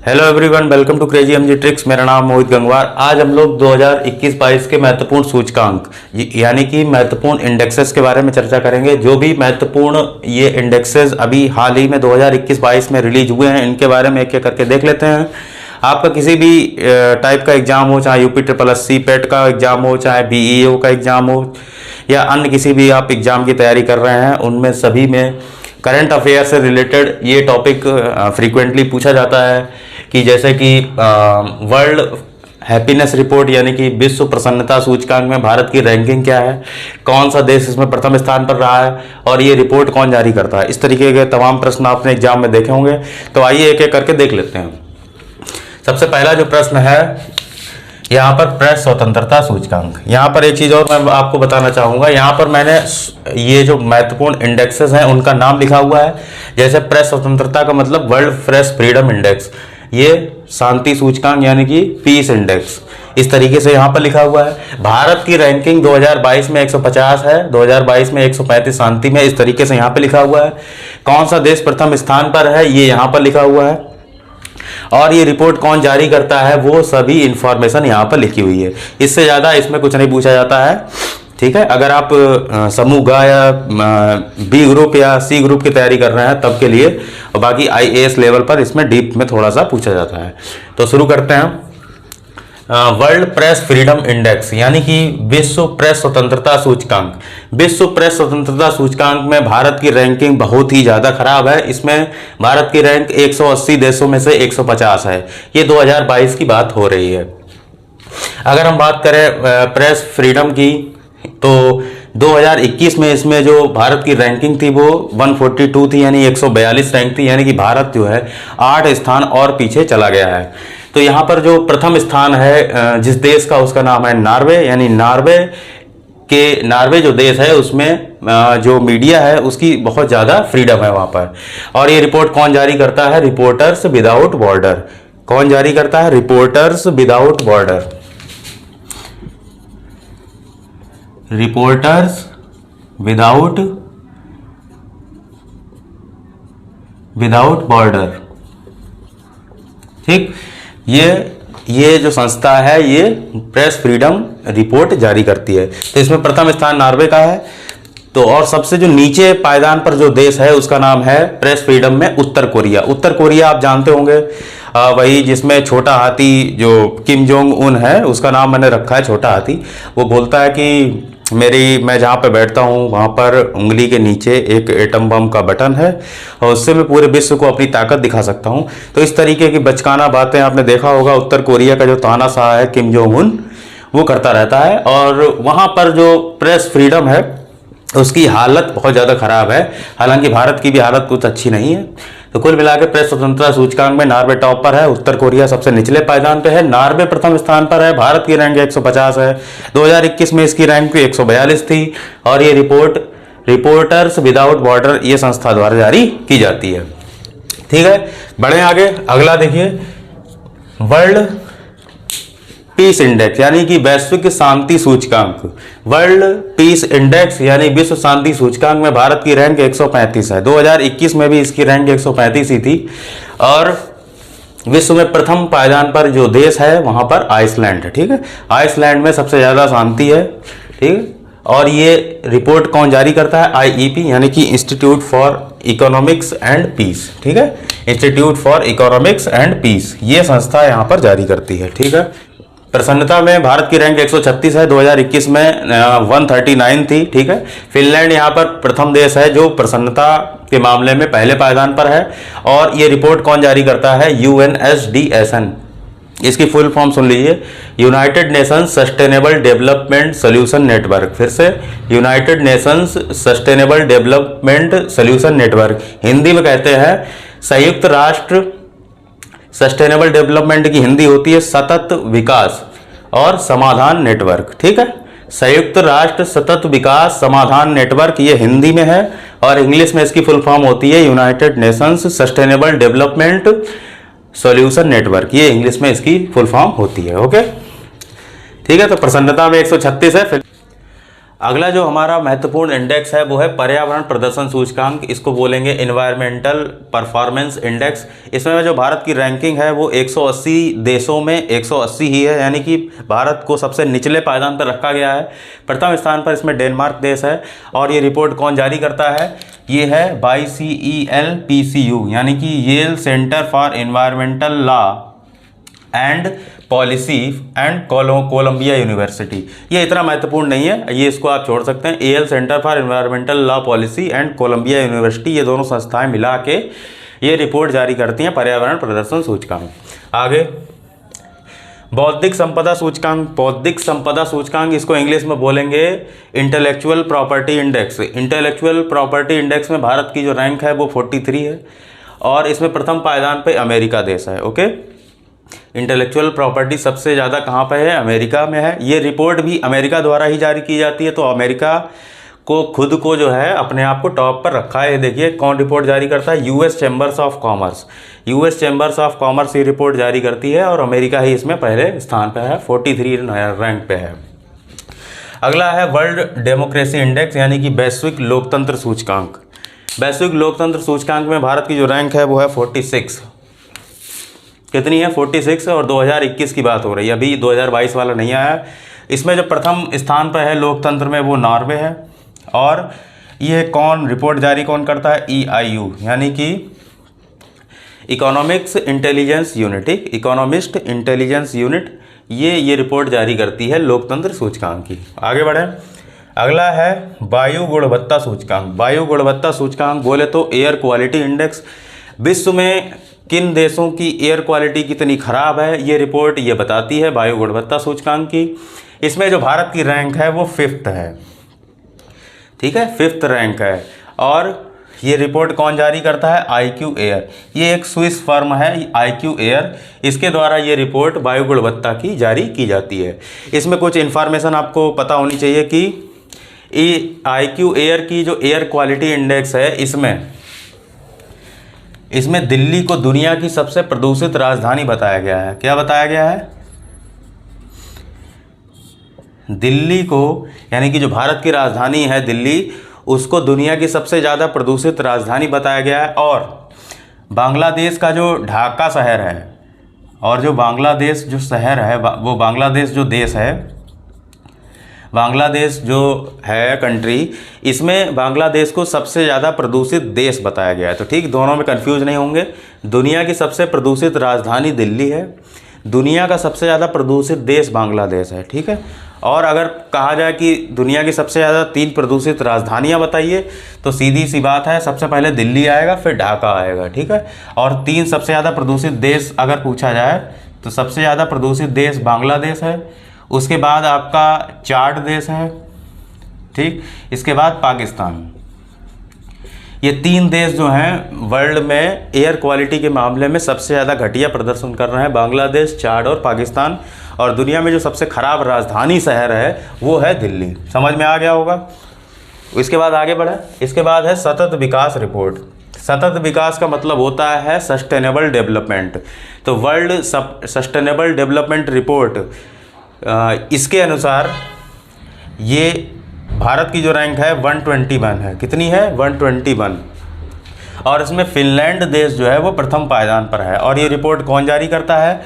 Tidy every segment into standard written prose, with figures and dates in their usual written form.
Hello everyone, welcome to crazy MG tricks. मेरा नाम मोहित गंगवार। आज हम लोग 2021-22 के महत्वपूर्ण सूचकांक यानी कि महत्वपूर्ण इंडेक्सेस के बारे में चर्चा करेंगे। जो भी महत्वपूर्ण ये इंडेक्सेस अभी हाल ही में 2021-22 में रिलीज हुए हैं, इनके बारे में एक एक करके देख लेते हैं। आपका किसी भी टाइप का एग्जाम हो, चाहे UPSSC पेट का एग्जाम हो, चाहे BEO का एग्जाम हो, या अन्य किसी भी आप एग्जाम की तैयारी कर रहे हैं, उनमें सभी में करंट अफेयर से रिलेटेड ये टॉपिक फ्रीक्वेंटली पूछा जाता है कि जैसे कि वर्ल्ड हैप्पीनेस रिपोर्ट यानी कि विश्व प्रसन्नता सूचकांक में भारत की रैंकिंग क्या है, कौन सा देश इसमें प्रथम स्थान पर रहा है और ये रिपोर्ट कौन जारी करता है। इस तरीके के तमाम प्रश्न आपने एग्जाम में देखे होंगे, तो आइए एक एक करके देख लेते हैं। सबसे पहला जो प्रश्न है यहाँ पर प्रेस स्वतंत्रता सूचकांक। यहाँ पर एक चीज़ और मैं आपको बताना चाहूँगा, यहाँ पर मैंने ये जो महत्वपूर्ण इंडेक्सेस हैं उनका नाम लिखा हुआ है। जैसे प्रेस स्वतंत्रता का मतलब वर्ल्ड प्रेस फ्रीडम इंडेक्स, ये शांति सूचकांक यानी कि पीस इंडेक्स, इस तरीके से यहाँ पर लिखा हुआ है। भारत की रैंकिंग 2022 में 150 है, 2022 में 135 शांति में, इस तरीके से यहाँ पे लिखा हुआ है। कौन सा देश प्रथम स्थान पर है ये यहाँ पर लिखा हुआ है, और ये रिपोर्ट कौन जारी करता है वो सभी इंफॉर्मेशन यहाँ पर लिखी हुई है। इससे ज़्यादा इसमें कुछ नहीं पूछा जाता है, ठीक है। अगर आप समूह ग या B ग्रुप या C ग्रुप की तैयारी कर रहे हैं तब के लिए, और बाकी IAS लेवल पर इसमें डीप में थोड़ा सा पूछा जाता है। तो शुरू करते हैं। वर्ल्ड प्रेस फ्रीडम इंडेक्स यानी कि विश्व प्रेस स्वतंत्रता सूचकांक। विश्व प्रेस स्वतंत्रता सूचकांक में भारत की रैंकिंग बहुत ही ज़्यादा खराब है। इसमें भारत की रैंक 180 देशों में से 150 है। ये 2022 की बात हो रही है। अगर हम बात करें प्रेस फ्रीडम की, तो 2021 में इसमें जो भारत की रैंकिंग थी वो 142 थी, यानी 142 रैंक थी, यानी कि भारत जो है 8 स्थान और पीछे चला गया है। तो यहाँ पर जो प्रथम स्थान है जिस देश का, उसका नाम है नॉर्वे, यानी नॉर्वे जो देश है उसमें जो मीडिया है उसकी बहुत ज़्यादा फ्रीडम है वहाँ पर। और ये रिपोर्ट कौन जारी करता है? Reporters without border. कौन जारी करता है? Reporters without border. Reporters without border, ठीक। ये जो संस्था है ये प्रेस फ्रीडम रिपोर्ट जारी करती है। तो इसमें प्रथम स्थान नॉर्वे का है। तो और सबसे जो नीचे पायदान पर जो देश है उसका नाम है प्रेस फ्रीडम में उत्तर कोरिया। उत्तर कोरिया आप जानते होंगे, वही जिसमें छोटा हाथी जो किम जोंग उन है, उसका नाम मैंने रखा है छोटा हाथी। वो बोलता है कि मैं जहाँ पे बैठता हूँ वहाँ पर उंगली के नीचे एक एटम बम का बटन है और उससे मैं पूरे विश्व को अपनी ताकत दिखा सकता हूँ। तो इस तरीके की बचकाना बातें आपने देखा होगा उत्तर कोरिया का जो तानाशाह है किम जोंग उन, वो करता रहता है। और वहाँ पर जो प्रेस फ्रीडम है उसकी हालत बहुत ज़्यादा ख़राब है। हालांकि भारत की भी हालत कुछ अच्छी नहीं है। तो कुल मिला के प्रेस स्वतंत्रता सूचकांक में नॉर्वे टॉप पर है, उत्तर कोरिया सबसे निचले पायदान पे है, नॉर्वे प्रथम स्थान पर है। भारत की रैंक 150 है। 2021 में इसकी रैंक 142 थी। और ये रिपोर्टर्स विदाउट बॉर्डर ये संस्था द्वारा जारी की जाती है, ठीक है। बढ़े आगे, अगला देखिए, वर्ल्ड पीस इंडेक्स यानी कि वैश्विक शांति सूचकांक। वर्ल्ड पीस इंडेक्स यानी विश्व शांति सूचकांक में भारत की रैंक 135 है। 2021 में भी इसकी रैंक 135 ही थी। और विश्व में प्रथम पायदान पर जो देश है वहां पर आइसलैंड है, ठीक है। आइसलैंड में सबसे ज्यादा शांति है, ठीक है। और ये रिपोर्ट कौन जारी करता है? IEP यानी कि institute for economics and peace, ठीक है। Institute for economics and peace ये संस्था यहाँ पर जारी करती है, ठीक है। प्रसन्नता में भारत की रैंक 136 है। 2021 में 139 थी, ठीक है। फिनलैंड यहाँ पर प्रथम देश है जो प्रसन्नता के मामले में पहले पायदान पर है। और ये रिपोर्ट कौन जारी करता है? UNSDSN। इसकी फुल फॉर्म सुन लीजिए, United Nations sustainable development solution network. फिर से, United Nations sustainable development solution network, Hindi में कहते हैं संयुक्त राष्ट्र। सस्टेनेबल डेवलपमेंट की हिंदी होती है सतत विकास और समाधान नेटवर्क, ठीक है। संयुक्त राष्ट्र सतत विकास समाधान नेटवर्क ये हिंदी में है। और इंग्लिश में इसकी फुल फॉर्म होती है United Nations sustainable development solution network, ये इंग्लिश में इसकी फुल फॉर्म होती है, ओके, ठीक है। तो प्रसन्नता में 136 है। अगला जो हमारा महत्वपूर्ण इंडेक्स है वो है पर्यावरण प्रदर्शन सूचकांक, इसको बोलेंगे इन्वायरमेंटल परफॉर्मेंस इंडेक्स। इसमें जो भारत की रैंकिंग है वो 180 देशों में 180 ही है, यानी कि भारत को सबसे निचले पायदान पर रखा गया है। प्रथम स्थान पर इसमें डेनमार्क देश है। और ये रिपोर्ट कौन जारी करता है? ये है YCELPCU, यानी कि Yale centre for environmental law and policy and Columbia university. ये इतना महत्वपूर्ण नहीं है, ये इसको आप छोड़ सकते हैं। Yale centre for environmental law policy and Columbia university, ये दोनों संस्थाएं मिला के ये रिपोर्ट जारी करती हैं पर्यावरण प्रदर्शन सूचकांक। आगे बौद्धिक संपदा सूचकांक। बौद्धिक संपदा सूचकांक, इसको इंग्लिश में बोलेंगे intellectual property index. Intellectual property index में भारत की जो रैंक है वो 43 है और इसमें प्रथम पायदान पे अमेरिका देश है। ओके, इंटेलेक्चुअल प्रॉपर्टी सबसे ज़्यादा कहाँ पे है? अमेरिका में है। ये रिपोर्ट भी अमेरिका द्वारा ही जारी की जाती है, तो अमेरिका को खुद को जो है अपने आप को टॉप पर रखा है। ये देखिए कौन रिपोर्ट जारी करता है? US chambers of commerce. US chambers of commerce ये रिपोर्ट जारी करती है और अमेरिका ही इसमें पहले स्थान पर है, 43 रैंक पे है। अगला है वर्ल्ड डेमोक्रेसी इंडेक्स, यानी कि वैश्विक लोकतंत्र सूचकांक। वैश्विक लोकतंत्र सूचकांक में भारत की जो रैंक है वो है 46। कितनी है? 46। और 2021 की बात हो रही है, अभी 2022 वाला नहीं आया। इसमें जो प्रथम स्थान पर है लोकतंत्र में वो नॉर्वे है। और ये कौन रिपोर्ट जारी कौन करता है? EIU, यानी कि economics intelligence unit, economist intelligence unit, ये रिपोर्ट जारी करती है लोकतंत्र सूचकांक की। आगे बढ़े, अगला है वायु गुणवत्ता सूचकांक। वायु गुणवत्ता सूचकांक बोले तो एयर क्वालिटी इंडेक्स। विश्व में किन देशों की एयर क्वालिटी कितनी खराब है, ये रिपोर्ट ये बताती है वायु गुणवत्ता सूचकांक की। इसमें जो भारत की रैंक है वो 5th है, ठीक है, 5th रैंक है। और ये रिपोर्ट कौन जारी करता है? IQ air. ये एक स्विस फर्म है IQ एयर, इसके द्वारा ये रिपोर्ट वायु गुणवत्ता की जारी की जाती है। इसमें कुछ इन्फॉर्मेशन आपको पता होनी चाहिए कि IQ एयर की जो एयर क्वालिटी इंडेक्स है इसमें दिल्ली को दुनिया की सबसे प्रदूषित राजधानी बताया गया है। क्या बताया गया है? दिल्ली को, यानी कि जो भारत की राजधानी है दिल्ली, उसको दुनिया की सबसे ज़्यादा प्रदूषित राजधानी बताया गया है। और बांग्लादेश का जो ढाका शहर है, और जो बांग्लादेश जो शहर है वो बांग्लादेश जो देश है, बांग्लादेश जो है कंट्री, इसमें बांग्लादेश को सबसे ज़्यादा प्रदूषित देश बताया गया है। तो ठीक, दोनों में कंफ्यूज नहीं होंगे। दुनिया की सबसे प्रदूषित राजधानी दिल्ली है, दुनिया का सबसे ज़्यादा प्रदूषित देश बांग्लादेश है, ठीक है। और अगर कहा जाए कि दुनिया की सबसे ज़्यादा 3 प्रदूषित राजधानियाँ बताइए, तो सीधी सी बात है, सबसे पहले दिल्ली आएगा, फिर ढाका आएगा, ठीक है। और 3 सबसे ज़्यादा प्रदूषित देश अगर पूछा जाए तो सबसे ज़्यादा प्रदूषित देश बांग्लादेश है, उसके बाद आपका चाड देश है, ठीक, इसके बाद पाकिस्तान। ये 3 देश जो हैं वर्ल्ड में एयर क्वालिटी के मामले में सबसे ज़्यादा घटिया प्रदर्शन कर रहे हैं, बांग्लादेश, चाड और पाकिस्तान। और दुनिया में जो सबसे ख़राब राजधानी शहर है वो है दिल्ली। समझ में आ गया होगा। इसके बाद आगे बढ़े, इसके बाद है सतत विकास रिपोर्ट। सतत विकास का मतलब होता है सस्टेनेबल डेवलपमेंट। तो वर्ल्ड सस्टेनेबल डेवलपमेंट रिपोर्ट, इसके अनुसार ये भारत की जो रैंक है 121 है। कितनी है? 121। और इसमें फिनलैंड देश जो है वो प्रथम पायदान पर है। और ये रिपोर्ट कौन जारी करता है?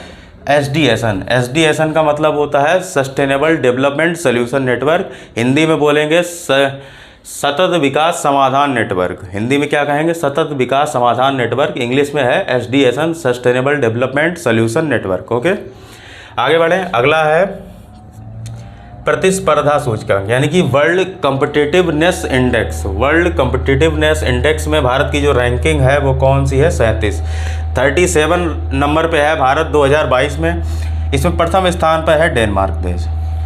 SDSN। SDSN का मतलब होता है sustainable development solution network, Hindi में बोलेंगे सतत विकास समाधान नेटवर्क। हिंदी में क्या कहेंगे? सतत विकास समाधान नेटवर्क। इंग्लिश में है SDSN, sustainable development solution network. Okay, आगे बढ़ें। अगला है प्रतिस्पर्धा सूचकांक, यानी कि world competitiveness index. World competitiveness index में भारत की जो रैंकिंग है वो कौन सी है? 37 नंबर पे है भारत 2022 में। इसमें प्रथम स्थान पर है डेनमार्क देश।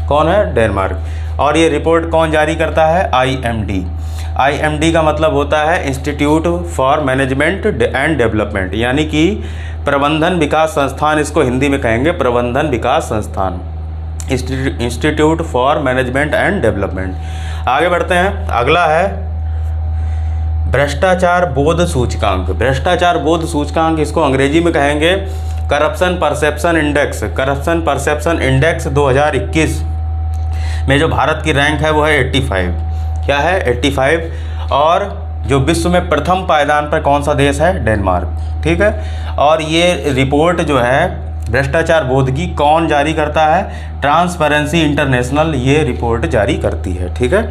कौन है? डेनमार्क। और ये रिपोर्ट कौन जारी करता है? IMD। IMD का मतलब होता है institute for management and development, यानी कि प्रबंधन विकास संस्थान, इसको हिंदी में कहेंगे प्रबंधन विकास संस्थान, institute for management and development. आगे बढ़ते हैं। अगला है भ्रष्टाचार बोध सूचकांक। भ्रष्टाचार बोध सूचकांक, इसको अंग्रेजी में कहेंगे corruption perception index. Corruption perception index 2021 में जो भारत की रैंक है वो है 85। क्या है? 85। और जो विश्व में प्रथम पायदान पर कौन सा देश है? डेनमार्क। ठीक है। और ये रिपोर्ट जो है भ्रष्टाचार बोध की कौन जारी करता है? ट्रांसपेरेंसी इंटरनेशनल ये रिपोर्ट जारी करती है। ठीक है।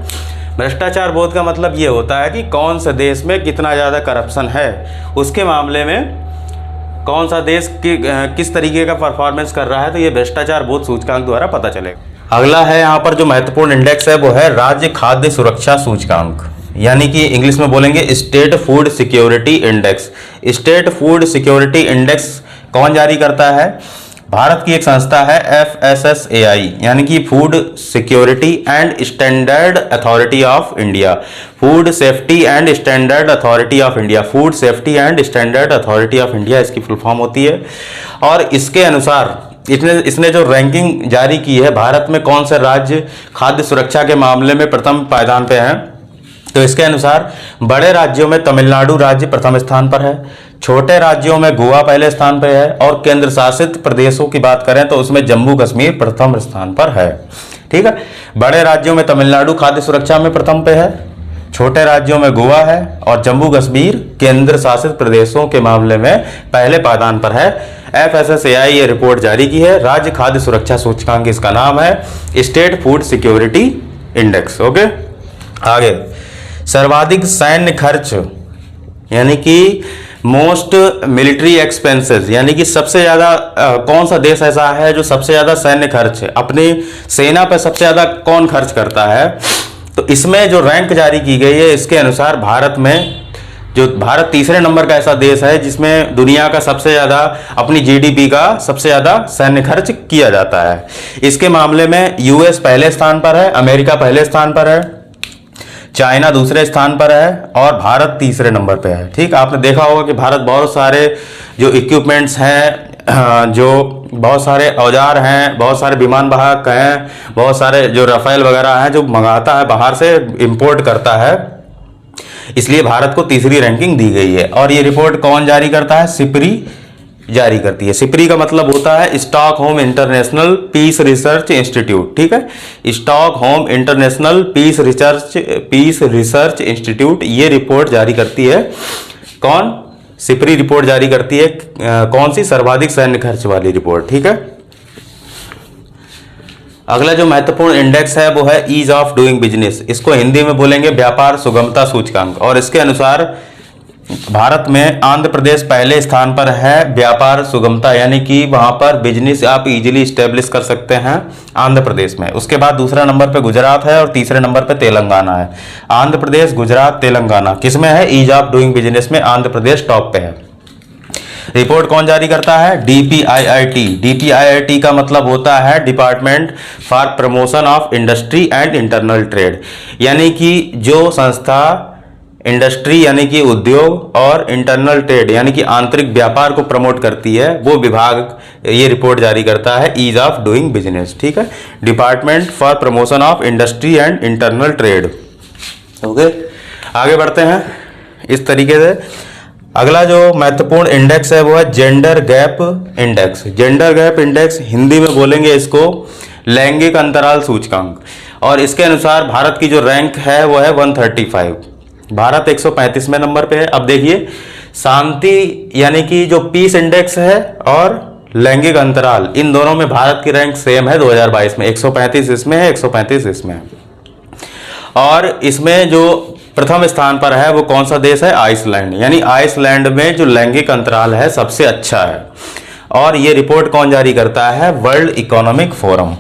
भ्रष्टाचार बोध का मतलब ये होता है कि कौन सा देश में कितना ज़्यादा करप्शन है, उसके मामले में कौन सा देश किस तरीके का परफॉर्मेंस कर रहा है, तो ये भ्रष्टाचार बोध सूचकांक द्वारा पता चलेगा। अगला है यहाँ पर जो महत्वपूर्ण इंडेक्स है वो है राज्य खाद्य सुरक्षा सूचकांक, यानी कि इंग्लिश में बोलेंगे state food security index. State food security index कौन जारी करता है? भारत की एक संस्था है FSSAI, यानी कि food security and standard authority of India. Food safety and standard authority of India, food safety and standard authority of India इसकी फुल फॉर्म होती है। और इसके अनुसार इसने जो रैंकिंग जारी की है, भारत में कौन से राज्य खाद्य सुरक्षा के मामले में प्रथम पायदान पे हैं, तो इसके अनुसार बड़े राज्यों में तमिलनाडु राज्य प्रथम स्थान पर है, छोटे राज्यों में गोवा पहले स्थान पर है, और केंद्र शासित प्रदेशों की बात करें तो उसमें जम्मू कश्मीर प्रथम स्थान पर है। ठीक है। बड़े राज्यों में तमिलनाडु खाद्य सुरक्षा में प्रथम पे है, छोटे राज्यों में गोवा है, और जम्मू कश्मीर केंद्र शासित प्रदेशों के मामले में पहले पायदान पर है। FSSAI ये रिपोर्ट जारी की है, राज्य खाद्य सुरक्षा सूचकांक इसका नाम है, state food security index. Okay. आगे सर्वाधिक सैन्य खर्च, यानी कि मोस्ट मिलिट्री एक्सपेंसेस, यानी कि सबसे ज़्यादा कौन सा देश ऐसा है जो सबसे ज़्यादा सैन्य खर्च अपनी सेना पर सबसे ज़्यादा कौन खर्च करता है, तो इसमें जो रैंक जारी की गई है इसके अनुसार भारत तीसरे नंबर का ऐसा देश है जिसमें दुनिया का सबसे ज़्यादा अपनी GDP का सबसे ज़्यादा सैन्य खर्च किया जाता है। इसके मामले में US पहले स्थान पर है, अमेरिका पहले स्थान पर है, चाइना दूसरे स्थान पर है, और भारत तीसरे नंबर पे है। ठीक, आपने देखा होगा कि भारत बहुत सारे जो इक्विपमेंट्स हैं, जो बहुत सारे औजार हैं, बहुत सारे विमान वाहक हैं, बहुत सारे जो राफेल वगैरह हैं जो मंगाता है बाहर से, इंपोर्ट करता है, इसलिए भारत को तीसरी रैंकिंग दी गई है। और ये रिपोर्ट कौन जारी करता है? सिप्री जारी करती है। सिप्री का मतलब होता है Stockholm international peace research institute. ठीक है, Stockholm international peace research institute ये रिपोर्ट जारी करती है। कौन? सिप्री रिपोर्ट जारी करती है। कौन सी? सर्वाधिक सैन्य खर्च वाली रिपोर्ट। ठीक है। अगला जो महत्वपूर्ण इंडेक्स है वो है ईज ऑफ डूइंग बिजनेस, इसको हिंदी में बोलेंगे व्यापार सुगमता सूचकांक, और इसके अनुसार भारत में आंध्र प्रदेश पहले स्थान पर है व्यापार सुगमता, यानी कि वहां पर बिजनेस आप इजीली स्टेब्लिश कर सकते हैं आंध्र प्रदेश में। उसके बाद दूसरा नंबर पे गुजरात है और तीसरे नंबर पे तेलंगाना है। आंध्र प्रदेश, गुजरात, तेलंगाना किसमें है? ईज ऑफ डूइंग बिजनेस में आंध्र प्रदेश टॉप पे है। रिपोर्ट कौन जारी करता है? DPIIT। DPIIT का मतलब होता है department for promotion of industry and internal trade, यानी कि जो संस्था इंडस्ट्री यानी कि उद्योग और इंटरनल ट्रेड यानी कि आंतरिक व्यापार को प्रमोट करती है, वो विभाग ये रिपोर्ट जारी करता है ईज ऑफ डूइंग बिजनेस। ठीक है, department for promotion of industry and internal trade. Okay, आगे बढ़ते हैं इस तरीके से। अगला जो महत्वपूर्ण इंडेक्स है वो है gender gap index. Gender gap index Hindi में बोलेंगे इसको लैंगिक अंतराल सूचकांक, और इसके अनुसार भारत की जो रैंक है वो है 135। भारत 135वें नंबर पे है। अब देखिए, शांति यानी कि जो पीस इंडेक्स है और लैंगिक अंतराल, इन दोनों में भारत की रैंक सेम है 2022 में, 135 इसमें है, 135 इसमें है। और इसमें जो प्रथम स्थान पर है वो कौन सा देश है? आइसलैंड, यानी आइसलैंड में जो लैंगिक अंतराल है सबसे अच्छा है। और ये रिपोर्ट कौन जारी करता है? World economic forum.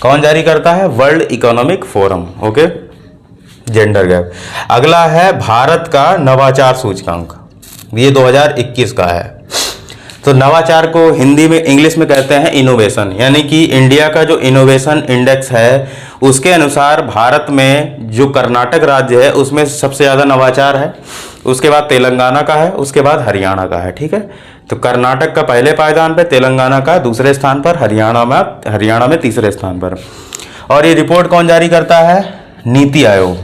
कौन जारी करता है? World economic forum. Okay, gender gap. अगला है भारत का नवाचार सूचकांक, ये 2021 का है। तो नवाचार को हिंदी में इंग्लिश में कहते हैं इनोवेशन, यानी कि इंडिया का जो इनोवेशन इंडेक्स है उसके अनुसार भारत में जो कर्नाटक राज्य है उसमें सबसे ज़्यादा नवाचार है, उसके बाद तेलंगाना का है, उसके बाद हरियाणा का है। ठीक है, तो कर्नाटक का पहले पायदान पे, तेलंगाना का दूसरे स्थान पर, हरियाणा में तीसरे स्थान पर। और ये रिपोर्ट कौन जारी करता है? नीति आयोग।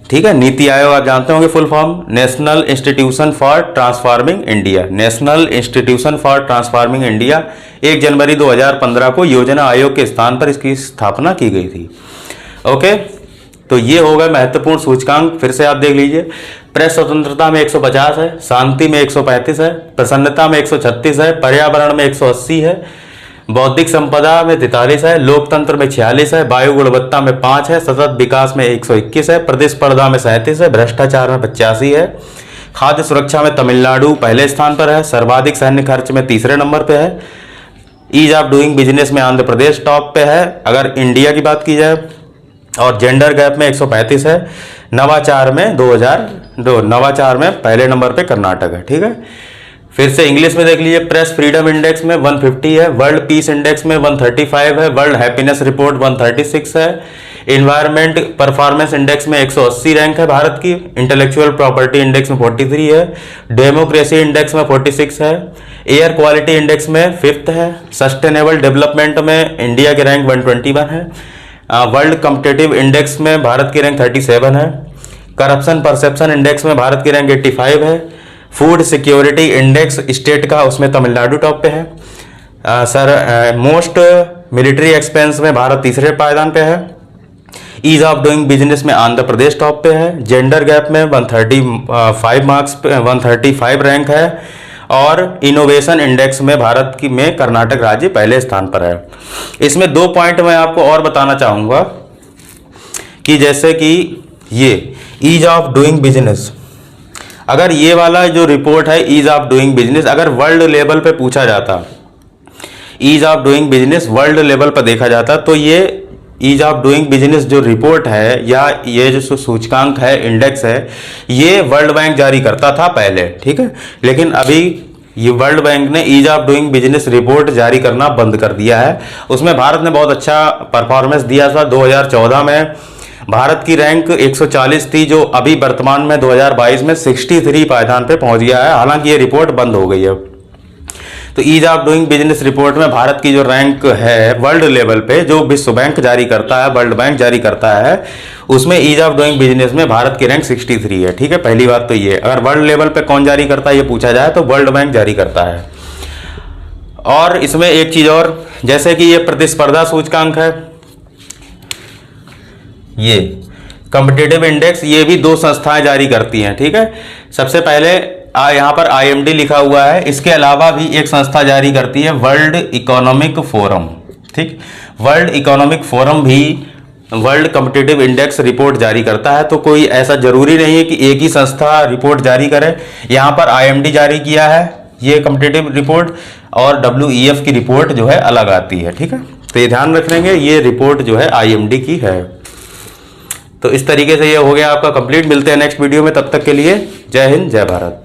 ठीक है। नीति आयोग आप जानते होंगे full form, national institution for transforming India. National institution for transforming India 1 जनवरी 2015 को योजना आयोग के स्थान पर इसकी स्थापना की गई थी। ओके, तो ये हो गए महत्वपूर्ण सूचकांक। फिर से आप देख लीजिए, प्रेस स्वतंत्रता में 150 है, शांति में 135 है, प्रसन्नता में 136 है, पर्यावरण में 180 है, बौद्धिक संपदा में 43 है, लोकतंत्र में 46 है, वायु गुणवत्ता में 5 है, सतत विकास में 121 है, प्रतिस्पर्धा में 37 है, भ्रष्टाचार में 85 है, खाद्य सुरक्षा में तमिलनाडु पहले स्थान पर है, सर्वाधिक सैन्य खर्च में तीसरे नंबर पे है, ईज ऑफ डूइंग बिजनेस में आंध्र प्रदेश टॉप पे है अगर इंडिया की बात की जाए, और जेंडर गैप में 135 है, नवाचार में 2002 नवाचार में पहले नंबर पे कर्नाटक है। ठीक है, फिर से इंग्लिश में देख लीजिए, प्रेस फ्रीडम इंडेक्स में 150 है, वर्ल्ड पीस इंडेक्स में 135 है, वर्ल्ड हैप्पीनेस रिपोर्ट 136 है, इन्वायरमेंट परफॉर्मेंस इंडेक्स में 180 रैंक है भारत की, इंटेलेक्चुअल प्रॉपर्टी इंडेक्स में 43 है, डेमोक्रेसी इंडेक्स में 46 है, एयर क्वालिटी इंडेक्स में 5th है, सस्टेनेबल डेवलपमेंट में इंडिया के रैंक 121 है, वर्ल्ड कॉम्पिटिटिव इंडेक्स में भारत की रैंक 37 है, करप्शन परसेप्शन इंडेक्स में भारत की रैंक 85 है, फूड सिक्योरिटी इंडेक्स स्टेट का उसमें तमिलनाडु टॉप पे है, मोस्ट मिलिट्री एक्सपेंस में भारत तीसरे पायदान पे है, ईज ऑफ डूइंग बिजनेस में आंध्र प्रदेश टॉप पे है, जेंडर गैप में 135 रैंक है, और इनोवेशन इंडेक्स में भारत की में कर्नाटक राज्य पहले स्थान पर है। इसमें 2 पॉइंट मैं आपको और बताना चाहूँगा कि जैसे कि ये ईज ऑफ डूइंग बिजनेस, अगर ये वाला जो रिपोर्ट है ईज ऑफ डूइंग बिजनेस, अगर वर्ल्ड लेवल पे पूछा जाता, ease of doing business world level पर देखा जाता, तो ये ईज ऑफ डूइंग बिजनेस जो रिपोर्ट है या ये जो सूचकांक है, इंडेक्स है, ये वर्ल्ड बैंक जारी करता था पहले। ठीक है, लेकिन अभी ये वर्ल्ड बैंक ने ease of doing business report जारी करना बंद कर दिया है। उसमें भारत ने बहुत अच्छा परफॉर्मेंस दिया था। 2014 में भारत की रैंक 140 थी, जो अभी वर्तमान में 2022 में 63 पायदान पे पहुंच गया है, हालांकि ये रिपोर्ट बंद हो गई है। तो ease of doing business report में भारत की जो रैंक है वर्ल्ड लेवल पे, जो विश्व बैंक जारी करता है, वर्ल्ड बैंक जारी करता है, उसमें ईज ऑफ डूइंग बिजनेस में भारत की रैंक 63 है। ठीक है, पहली बात तो ये, अगर वर्ल्ड लेवल पे कौन जारी करता है ये पूछा जाए तो वर्ल्ड बैंक जारी करता है। और इसमें एक चीज और, जैसे कि ये प्रतिस्पर्धा सूचकांक है, ये कॉम्पिटिटिव इंडेक्स, ये भी 2 संस्थाएं जारी करती हैं। ठीक है, सबसे पहले यहाँ पर IMD लिखा हुआ है, इसके अलावा भी एक संस्था जारी करती है वर्ल्ड इकोनॉमिक फोरम। ठीक, वर्ल्ड इकोनॉमिक फोरम भी वर्ल्ड कॉम्पिटिटिव इंडेक्स रिपोर्ट जारी करता है, तो कोई ऐसा जरूरी नहीं है कि एक ही संस्था रिपोर्ट जारी करे। यहाँ पर IMD जारी किया है ये कॉम्पिटिटिव रिपोर्ट, और WEF की रिपोर्ट जो है अलग आती है। ठीक है, तो ये ध्यान रख लेंगे, ये रिपोर्ट जो है IMD की है। तो इस तरीके से ये हो गया आपका कंप्लीट। मिलते हैं नेक्स्ट वीडियो में, तब तक के लिए जय हिंद जय भारत।